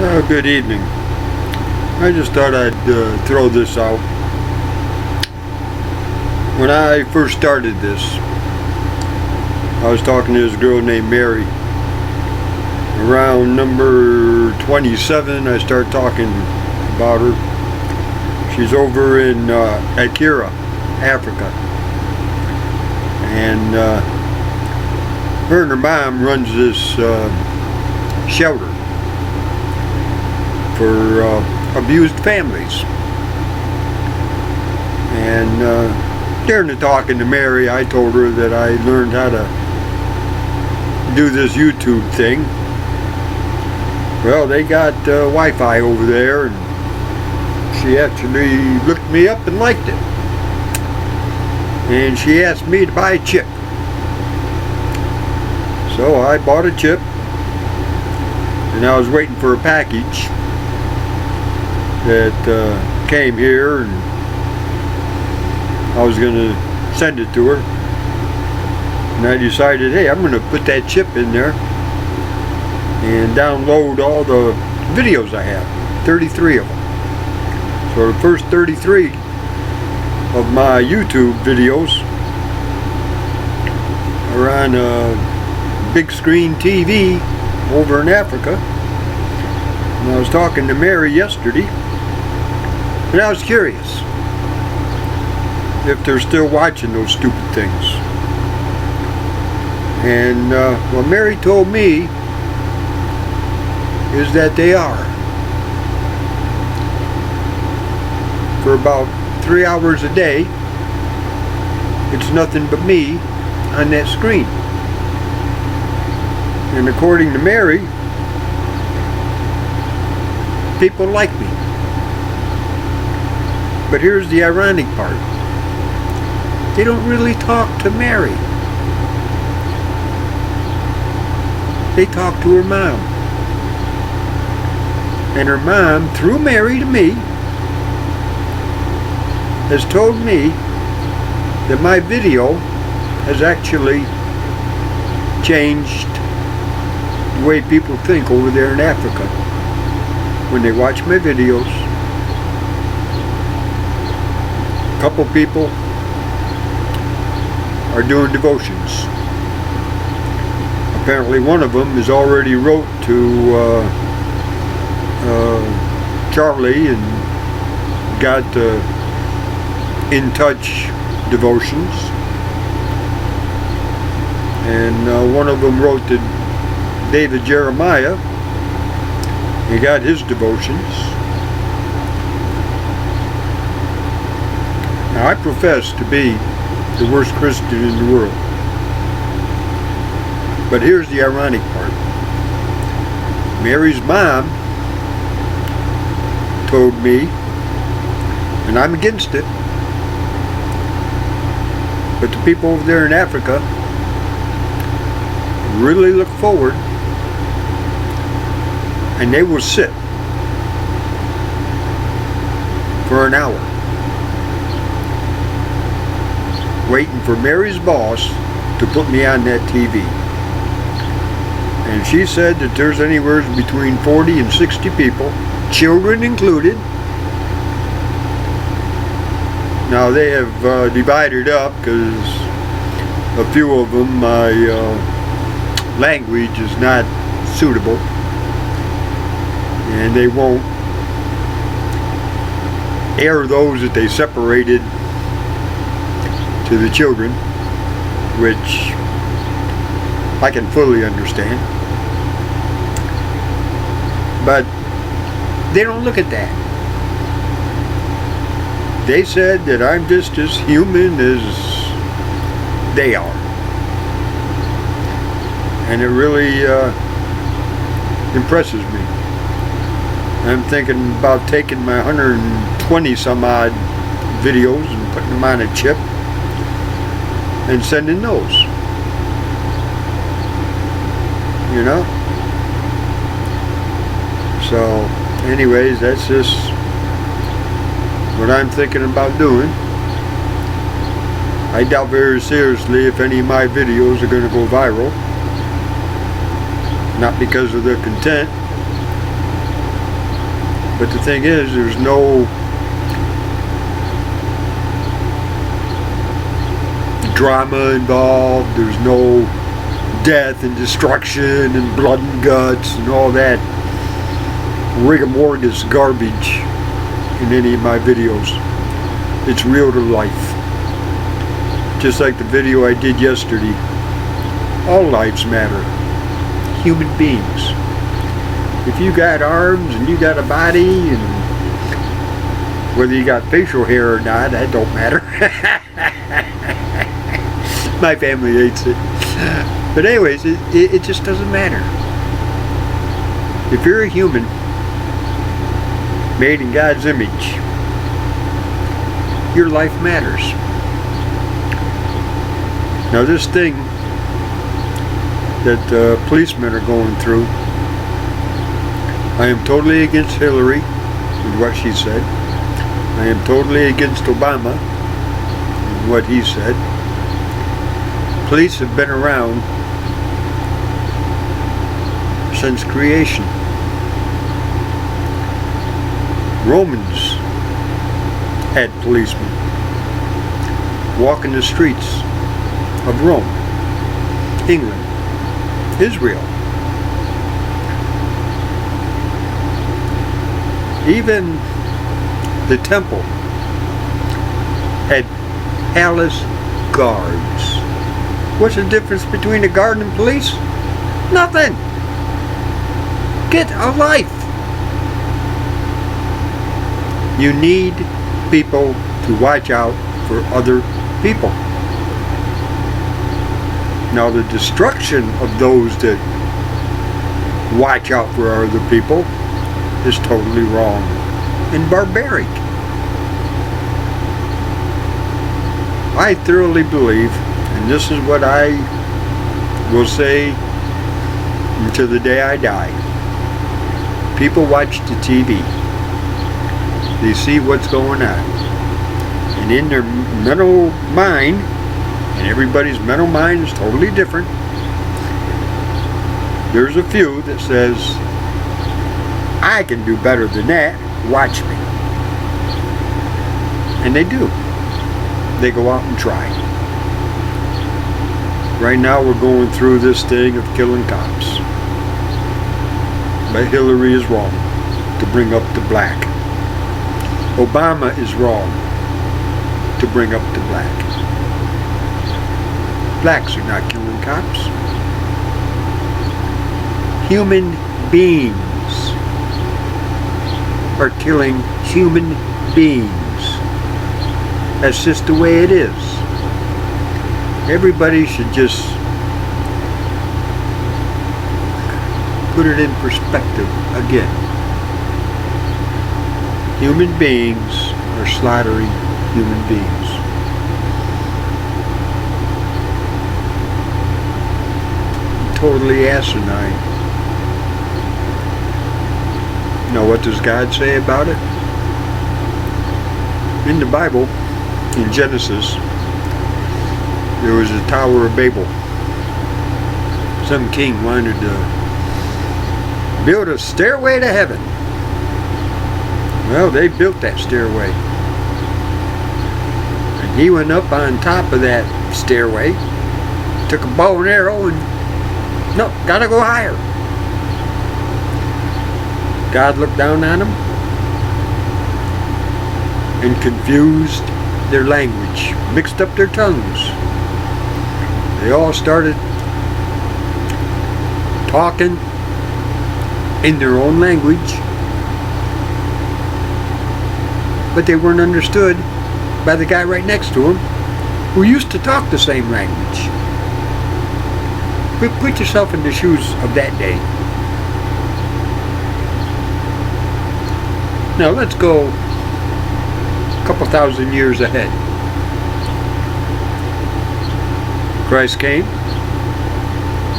Good evening. I just thought I'd throw this out. When I first started this, I was talking to this girl named Mary. Around number 27, I started talking about her. She's over in Akira, Africa. And her and her mom runs this shelter for abused families. And during the talking to Mary, I told her that I learned how to do this YouTube thing. Well, they got Wi-Fi over there, and she actually looked me up and liked it. And she asked me to buy a chip. So I bought a chip, and I was waiting for a package that came here, and I was going to send it to her. And I decided, hey, I'm going to put that chip in there and download all the videos I have, 33 of them. So the first 33 of my YouTube videos are on a big screen TV over in Africa. And I was talking to Mary yesterday, and I was curious if they're still watching those stupid things. And what Mary told me is that they are. For about 3 hours a day, it's nothing but me on that screen. And according to Mary, people like me. But here's the ironic part. They don't really talk to Mary. They talk to her mom. And her mom, through Mary to me, has told me that my video has actually changed the way people think over there in Africa when they watch my videos. A couple people are doing devotions. Apparently one of them has already wrote to Charlie and got In Touch devotions. And one of them wrote to David Jeremiah. He got his devotions. Now, I profess to be the worst Christian in the world. But here's the ironic part. Mary's mom told me, and I'm against it, but the people over there in Africa really look forward, and they will sit for an hour waiting for Mary's boss to put me on that TV. And she said that there's anywhere between 40 and 60 people, children included. Now they have divided up because a few of them, my language is not suitable, and they won't air those that they separated to the children, which I can fully understand. But they don't look at that. They said that I'm just as human as they are. And it really impresses me. I'm thinking about taking my 120 some odd videos and putting them on a chip and sending those. You know? So, anyways, that's just what I'm thinking about doing. I doubt very seriously if any of my videos are going to go viral. Not because of the content, But the thing is, there's no drama involved. There's no death and destruction and blood and guts and all that rigor garbage in any of my videos. It's real to life. Just like the video I did yesterday. All lives matter. Human beings. If you got arms and you got a body, and whether you got facial hair or not, that don't matter. My family hates it. But anyways, it just doesn't matter. If you're a human, made in God's image, your life matters. Now this thing that policemen are going through, I am totally against Hillary and what she said. I am totally against Obama and what he said. Police have been around since creation. Romans had policemen walking the streets of Rome, England, Israel. Even the temple had palace guards. What's the difference between a guard and police? Nothing. Get a life. You need people to watch out for other people. Now the destruction of those that watch out for other people is totally wrong and barbaric. I thoroughly believe, and this is what I will say until the day I die, people watch the TV. They see what's going on. And in their mental mind, and everybody's mental mind is totally different, there's a few that says, I can do better than that, watch me. And they do. They go out and try. Right now we're going through this thing of killing cops. But Hillary is wrong to bring up the black. Obama is wrong to bring up the black. Blacks are not killing cops. Human beings are killing human beings. That's just the way it is. Everybody should just put it in perspective again. Human beings are slaughtering human beings. Totally asinine. Now what does God say about it? In the Bible, in Genesis, there was a Tower of Babel. Some king wanted to build a stairway to heaven. Well, they built that stairway. And he went up on top of that stairway, took a bow and arrow, and no, gotta go higher. God looked down on them and confused their language, mixed up their tongues. They all started talking in their own language, but they weren't understood by the guy right next to them who used to talk the same language. Put yourself in the shoes of that day. Now let's go a couple thousand years ahead. Christ came,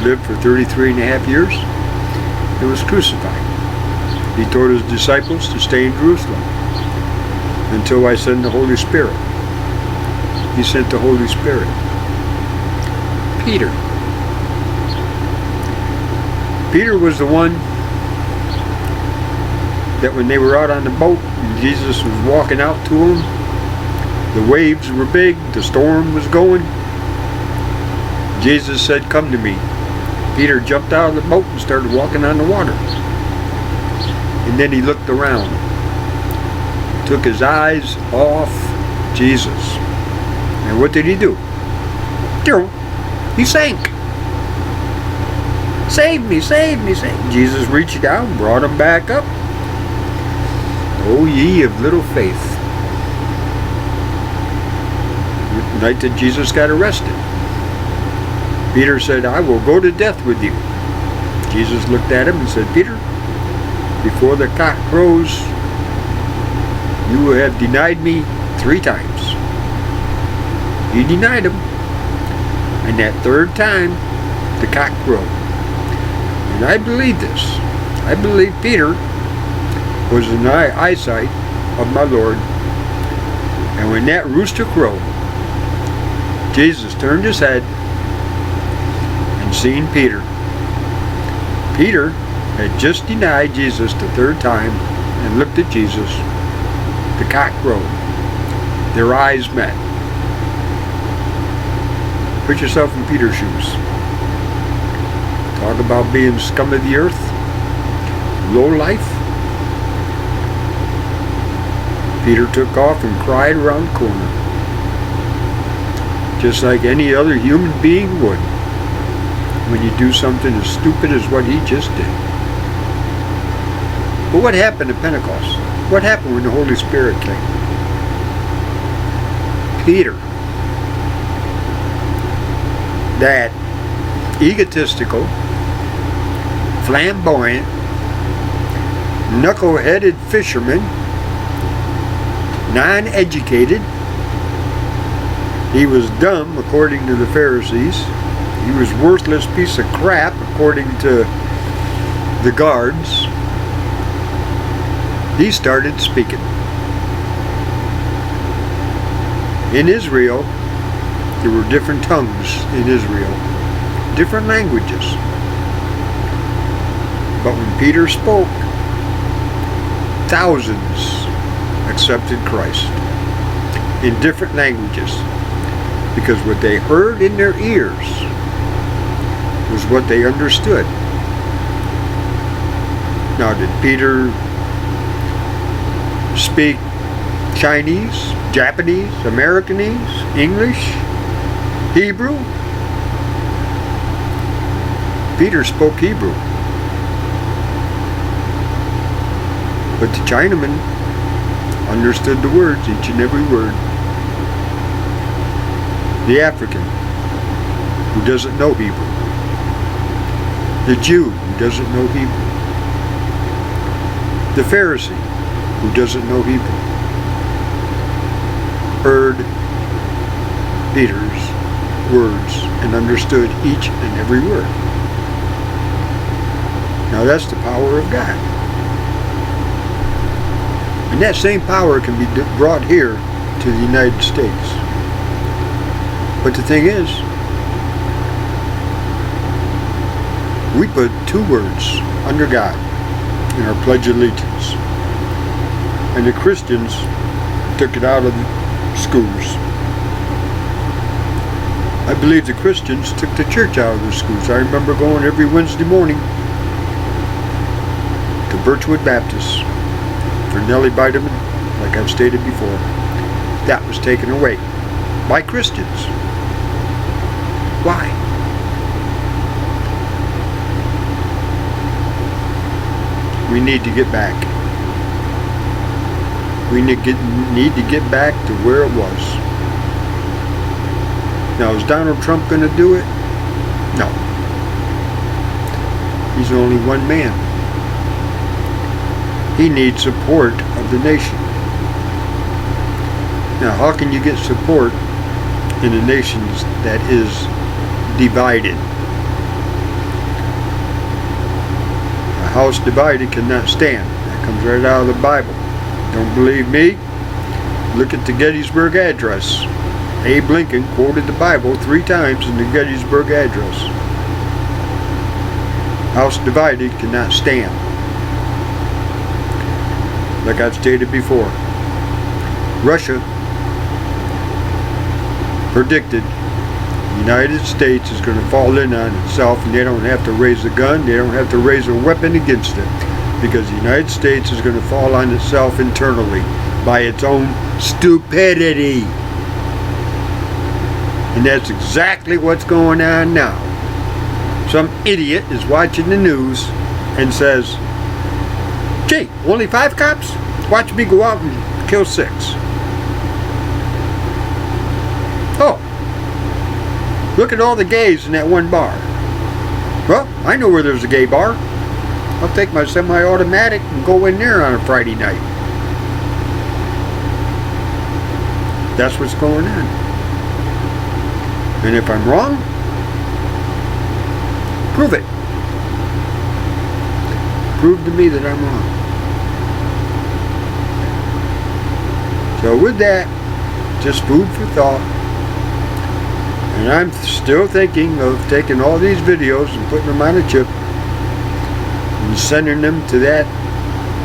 lived for 33 and a half years, and was crucified. He told his disciples to stay in Jerusalem until I send the Holy Spirit. He sent the Holy Spirit. Peter was the one that when they were out on the boat and Jesus was walking out to them, the waves were big, the storm was going. Jesus said, "Come to me." Peter jumped out of the boat and started walking on the water. And then he looked around, took his eyes off Jesus. And what did he do? He sank. "Save me, save me, save me." Jesus reached down, brought him back up. "O ye of little faith." The night that Jesus got arrested, Peter said, "I will go to death with you." Jesus looked at him and said, "Peter, before the cock crows, you will have denied me 3 times. He denied him. And that 3rd time, the cock crowed. And I believe this. I believe Peter was in the eyesight of my Lord. And when that rooster crowed, Jesus turned his head and seen Peter. Peter had just denied Jesus the 3rd time and looked at Jesus. The cock crowed. Their eyes met. Put yourself in Peter's shoes. Talk about being scum of the earth, low life. Peter took off and cried around the corner, just like any other human being would when you do something as stupid as what he just did. But what happened at Pentecost? What happened when the Holy Spirit came? Peter, that egotistical, flamboyant, knuckle-headed fisherman, non-educated. He was dumb according to the Pharisees. He was a worthless piece of crap according to the guards. He started speaking. In Israel, there were different tongues in Israel, different languages. But when Peter spoke, thousands accepted Christ in different languages, because what they heard in their ears was what they understood. Now, did Peter speak Chinese, Japanese, Americanese, English, Hebrew? Peter spoke Hebrew. But the Chinaman understood the words, each and every word. The African, who doesn't know Hebrew. The Jew, who doesn't know Hebrew. The Pharisee, who doesn't know Hebrew, heard Peter's words and understood each and every word. Now that's the power of God. And that same power can be brought here to the United States. But the thing is, we put 2 words under God in our Pledge of Allegiance. And the Christians took it out of the schools. I believe the Christians took the church out of the schools. I remember going every Wednesday morning to Birchwood Baptist for Nellie Biderman, like I've stated before. That was taken away by Christians. Why? We need to get back. We need to get back to where it was. Now, is Donald Trump going to do it? No. He's only one man. He needs support of the nation. Now, how can you get support in a nation that is divided? A house divided cannot stand. That comes right out of the Bible. Don't believe me? Look at the Gettysburg Address. Abe Lincoln quoted the Bible 3 times in the Gettysburg Address. House divided cannot stand. like I've stated before. Russia predicted the United States is going to fall in on itself, and they don't have to raise a gun, they don't have to raise a weapon against it, because the United States is going to fall on itself internally by its own stupidity. And that's exactly what's going on now. Some idiot is watching the news and says, gee, only 5 cops? Watch me go out and kill 6. Oh, look at all the gays in that one bar. Well, I know where there's a gay bar. I'll take my semi-automatic and go in there on a Friday night. That's what's going on. And if I'm wrong, prove it. Prove to me that I'm wrong. So with that, just food for thought. And I'm still thinking of taking all these videos and putting them on a chip and sending them to that,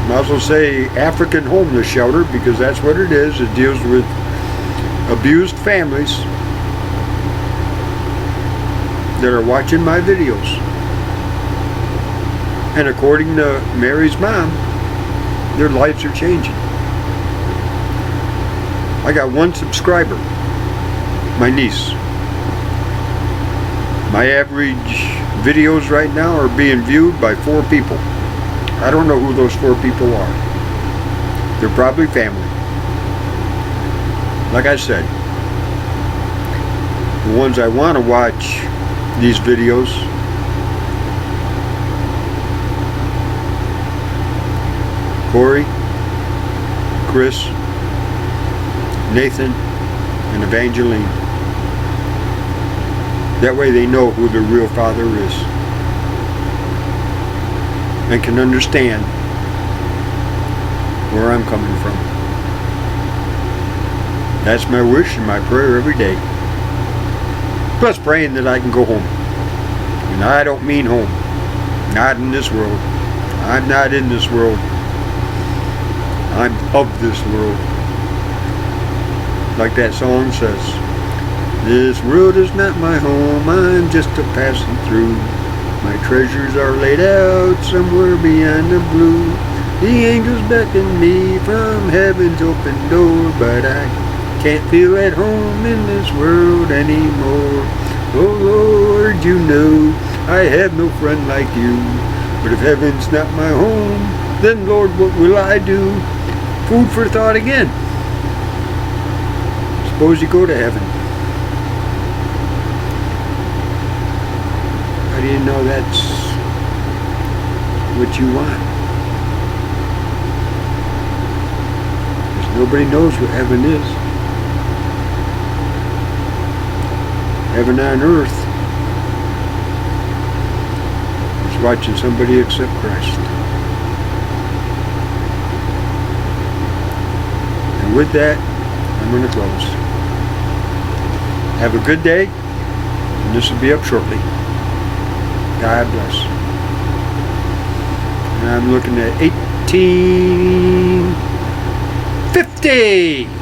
might as well say, African homeless shelter, because that's what it is. It deals with abused families that are watching my videos. And according to Mary's mom, their lives are changing. I got 1 subscriber, my niece. My average videos right now are being viewed by 4 people. I don't know who those 4 people are. They're probably family. Like I said, the ones I want to watch these videos, Corey, Chris, Nathan, and Evangeline. That way they know who their real father is and can understand where I'm coming from. That's my wish and my prayer every day. Plus praying that I can go home. And I don't mean home. Not in this world. I'm not in this world. I'm of this world. Like that song says, this world is not my home, I'm just a passing through. My treasures are laid out somewhere beyond the blue. The angels beckon me from heaven's open door, but I can't feel at home in this world anymore. Oh Lord, you know I have no friend like you. But if heaven's not my home, then Lord, what will I do? Food for thought again. Suppose you go to heaven. How do you know that's what you want? Because nobody knows what heaven is. Heaven on earth is watching somebody accept Christ. And with that, I'm going to close. Have a good day, and this will be up shortly. God bless. And I'm looking at 1850.